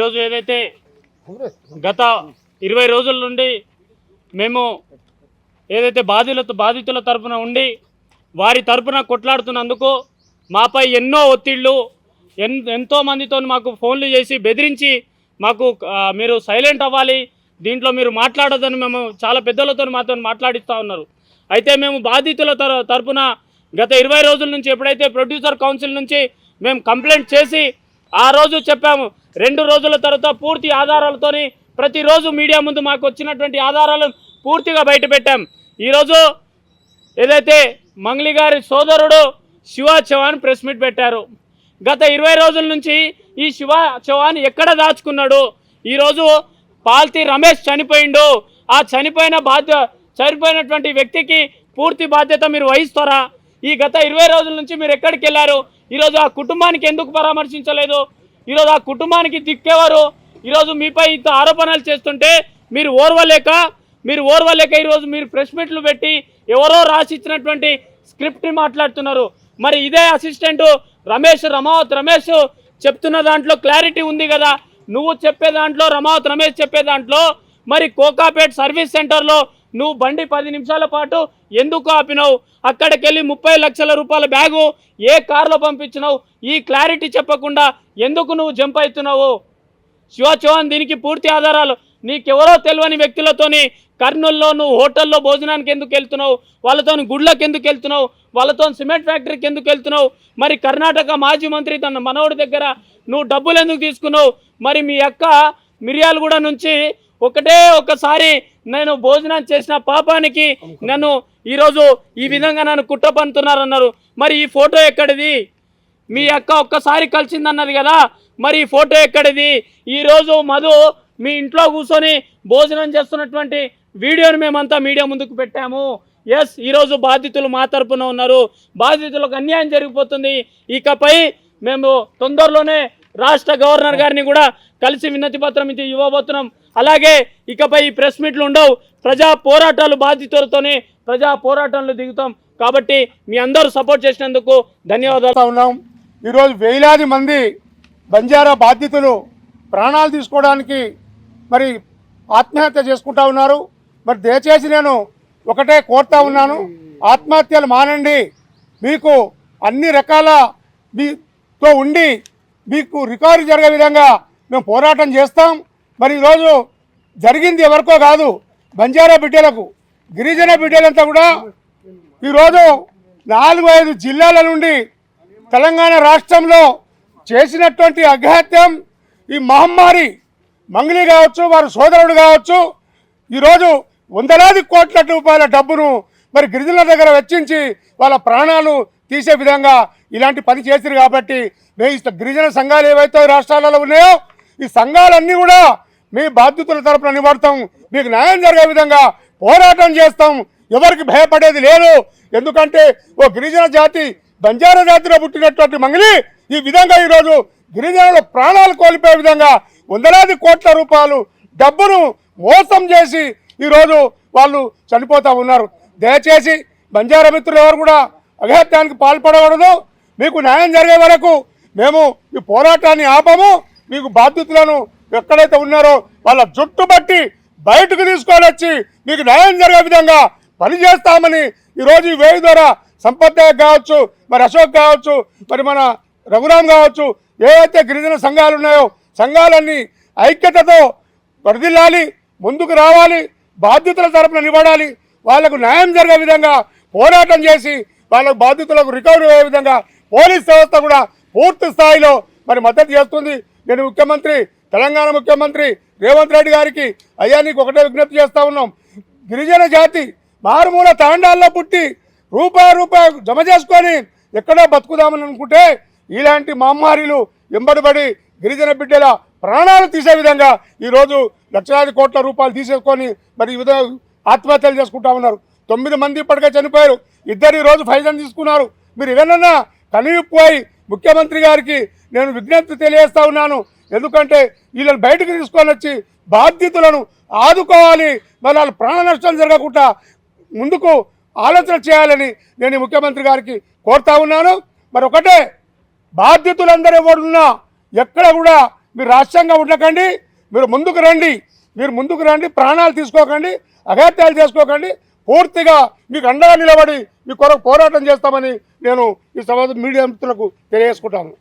ఈరోజు ఏదైతే గత 20 రోజుల నుండి మేము ఏదైతే బాధితుల తరపున ఉండి వారి తరపున కొట్లాడుతున్నందుకు మాపై ఎన్నో ఒత్తిళ్లు ఎంతో మందితో మాకు ఫోన్లు చేసి బెదిరించి మాకు మీరు సైలెంట్ అవ్వాలి, దీంట్లో మీరు మాట్లాడొద్దని మేము చాలా పెద్దలతో మాతో మాట్లాడిస్తూ ఉన్నారు. అయితే మేము బాధితుల తరపున గత 20 రోజుల నుంచి ఎప్పుడైతే ప్రొడ్యూసర్ కౌన్సిల్ నుంచి మేము కంప్లైంట్ చేసి ఆ రోజు చెప్పాము, 2 రోజుల తర్వాత పూర్తి ఆధారాలతోని ప్రతిరోజు మీడియా ముందు మాకు వచ్చినటువంటి ఆధారాలను పూర్తిగా బయటపెట్టాం. ఈరోజు ఏదైతే మంగ్లీ గారి సోదరుడు శివ చౌహాన్ ప్రెస్ మీట్ పెట్టారు. గత 20 రోజుల నుంచి ఈ శివ చౌహాన్ ఎక్కడ దాచుకున్నాడు? ఈరోజు పాల్తీ రమేష్ చనిపోయిండు. ఆ చనిపోయినటువంటి వ్యక్తికి పూర్తి బాధ్యత మీరు వహిస్తారా? ఈ గత 20 రోజుల నుంచి మీరు ఎక్కడికి వెళ్ళారు? ఈరోజు ఆ కుటుంబానికి ఎందుకు పరామర్శించలేదు? ఈరోజు ఆ కుటుంబానికి దిక్కేవారు? ఈరోజు మీపై ఇంత ఆరోపణలు చేస్తుంటే మీరు ఓర్వలేక ఈరోజు మీరు ప్రెస్ మీట్లు పెట్టి ఎవరో రాసిచ్చినటువంటి స్క్రిప్ట్ని మాట్లాడుతున్నారు. మరి ఇదే అసిస్టెంట్ రమావత్ రమేష్ చెప్తున్న దాంట్లో క్లారిటీ ఉంది కదా. నువ్వు చెప్పే దాంట్లో రమావత్ రమేష్ చెప్పే దాంట్లో మరి కోకాపేట్ సర్వీస్ సెంటర్లో నువ్వు బండి 10 నిమిషాల పాటు ఎందుకు ఆపినావు? అక్కడికి వెళ్ళి 30 లక్షల రూపాయల బ్యాగు ఏ కార్లో పంపించినావు? ఈ క్లారిటీ చెప్పకుండా ఎందుకు నువ్వు జంప్ అవుతున్నావు? శివ చౌహాన్ దీనికి పూర్తి ఆధారాలు. నీకెవరో తెలియని వ్యక్తులతోని కర్నూలులో నువ్వు హోటల్లో భోజనానికి ఎందుకు వెళ్తున్నావు? వాళ్ళతో గుడ్లకు ఎందుకు వెళ్తున్నావు? వాళ్ళతో సిమెంట్ ఫ్యాక్టరీకి ఎందుకు వెళ్తున్నావు? మరి కర్ణాటక మాజీ మంత్రి తన మనవడి దగ్గర నువ్వు డబ్బులు ఎందుకు తీసుకున్నావు? మరి మీ అక్క మిర్యాలగూడ నుంచి ఒక్కసారి నేను భోజనం చేసిన పాపానికి నన్ను ఈరోజు ఈ విధంగా నన్ను కుట్రపన్నుతున్నారన్నారు. మరి ఈ ఫోటో ఎక్కడిది? మీ అక్క ఒక్కసారి కలిసిందన్నది కదా, మరి ఈ ఫోటో ఎక్కడిది? ఈరోజు మధు మీ ఇంట్లో కూర్చొని భోజనం చేస్తున్నటువంటి వీడియోని మేమంతా మీడియా ముందుకు పెట్టాము. ఎస్, ఈరోజు బాధితులు మా తరపున ఉన్నారు. బాధితులకు అన్యాయం జరిగిపోతుంది. ఇకపై మేము తొందరలోనే రాష్ట్ర గవర్నర్ గారిని కూడా కలిసి వినతి పత్రం ఇది ఇవ్వబోతున్నాం. అలాగే ఇకపై ఈ ప్రెస్ మీట్లు ఉండవు. ప్రజా పోరాటాలు బాధితులతోనే ప్రజా పోరాటంలో దిగుతాం. కాబట్టి మీ అందరూ సపోర్ట్ చేసినందుకు ధన్యవాదాలు. ఉన్నాం. ఈరోజు వేలాది మంది బంజారా బాధితులు ప్రాణాలు తీసుకోవడానికి మరి ఆత్మహత్య చేసుకుంటా ఉన్నారు. మరి దయచేసి నేను ఒకటే కోరుతా ఉన్నాను, ఆత్మహత్యలు మానండి. మీకు అన్ని రకాల మీతో ఉండి మీకు రికవరీ జరిగే విధంగా మేము పోరాటం చేస్తాం. మరి ఈరోజు జరిగింది ఎవరికో కాదు, బంజారా బిడ్డలకు, గిరిజన బిడ్డలంతా కూడా ఈరోజు 4-5 జిల్లాల నుండి తెలంగాణ రాష్ట్రంలో చేసినటువంటి అఘాత్యం, ఈ మహమ్మారి మంగ్లీ కావచ్చు, వారి సోదరుడు కావచ్చు, ఈరోజు వందలాది కోట్ల రూపాయల డబ్బును మరి గిరిజనుల దగ్గర వెచ్చించి వాళ్ళ ప్రాణాలు తీసే విధంగా ఇలాంటి పని చేశారు. కాబట్టి మేము గిరిజన సంఘాలు ఏవైతే రాష్ట్రాలలో ఉన్నాయో ఈ సంఘాలన్నీ కూడా మీ బాధ్యతల తరపున నిలబడతాం. మీకు న్యాయం జరిగే విధంగా పోరాటం చేస్తాం. ఎవరికి భయపడేది లేదు. ఎందుకంటే ఓ గిరిజన జాతి, బంజారా జాతిలో పుట్టినటువంటి మంగ్లీ ఈ విధంగా ఈరోజు గిరిజనుల ప్రాణాలు కోల్పోయే విధంగా వందలాది కోట్ల రూపాయలు డబ్బును మోసం చేసి ఈరోజు వాళ్ళు చనిపోతూ ఉన్నారు. దయచేసి బంజారా మిత్రులు ఎవరు కూడా అఘాత్యానికి పాల్పడకూడదు. మీకు న్యాయం జరిగే వరకు మేము ఈ పోరాటాన్ని ఆపము. మీకు బాధ్యతలను ఎక్కడైతే ఉన్నారో వాళ్ళ జుట్టు బట్టి బయటకు తీసుకొని వచ్చి మీకు న్యాయం జరిగే విధంగా పనిచేస్తామని ఈరోజు ఈ వేయి ద్వారా సంపత్ కావచ్చు, మరి అశోక్ కావచ్చు, మరి మన రఘురామ్ కావచ్చు, ఏవైతే గిరిజన సంఘాలు ఉన్నాయో సంఘాలన్నీ ఐక్యతతో వరదిల్లాలి, ముందుకు రావాలి, బాధ్యతల తరపున నిలబడాలి. వాళ్లకు న్యాయం జరిగే విధంగా పోరాటం చేసి వాళ్ళకు బాధ్యతలకు రికవరీ అయ్యే విధంగా పోలీస్ వ్యవస్థ కూడా పూర్తి స్థాయిలో మరి మద్దతు చేస్తుంది. నేను తెలంగాణ ముఖ్యమంత్రి రేవంత్ రెడ్డి గారికి అయ్యా నీకు ఒకటే విజ్ఞప్తి చేస్తూ ఉన్నాం, గిరిజన జాతి మారుమూల తాండాల్లో పుట్టి రూపాయి జమ చేసుకొని ఎక్కడో బతుకుదామని అనుకుంటే ఇలాంటి మహమ్మారిలు వెంబడిపడి గిరిజన బిడ్డల ప్రాణాలు తీసే విధంగా ఈరోజు లక్షలాది కోట్ల రూపాయలు తీసేసుకొని మరి ఈ విధంగా ఆత్మహత్యలు చేసుకుంటా ఉన్నారు. 9 మంది ఇప్పటికే చనిపోయారు. 2 ఈరోజు ఫైజన్ తీసుకున్నారు. మీరు ఏదన్నా కనివిపోయి ముఖ్యమంత్రి గారికి నేను విజ్ఞప్తి తెలియజేస్తా ఉన్నాను. ఎందుకంటే వీళ్ళని బయటకు తీసుకొని వచ్చి బాధితులను ఆదుకోవాలి, వాళ్ళ ప్రాణ నష్టం జరగకుండా ముందుకు ఆలోచన చేయాలని నేను ముఖ్యమంత్రి గారికి కోరుతా ఉన్నాను. మరి ఒకటే, బాధితులందరూ ఎవరున్నా ఎక్కడ కూడా మీరు రాష్ట్రంగా ఉండకండి, మీరు ముందుకు రండి, ప్రాణాలు తీసుకోకండి, అఘాత్యాలు చేసుకోకండి, పూర్తిగా మీకు అండగా నిలబడి మీ కొరకు పోరాటం చేస్తామని నేను ఈ సమాజ మీడియా మిత్రులకు తెలియజేసుకుంటాను.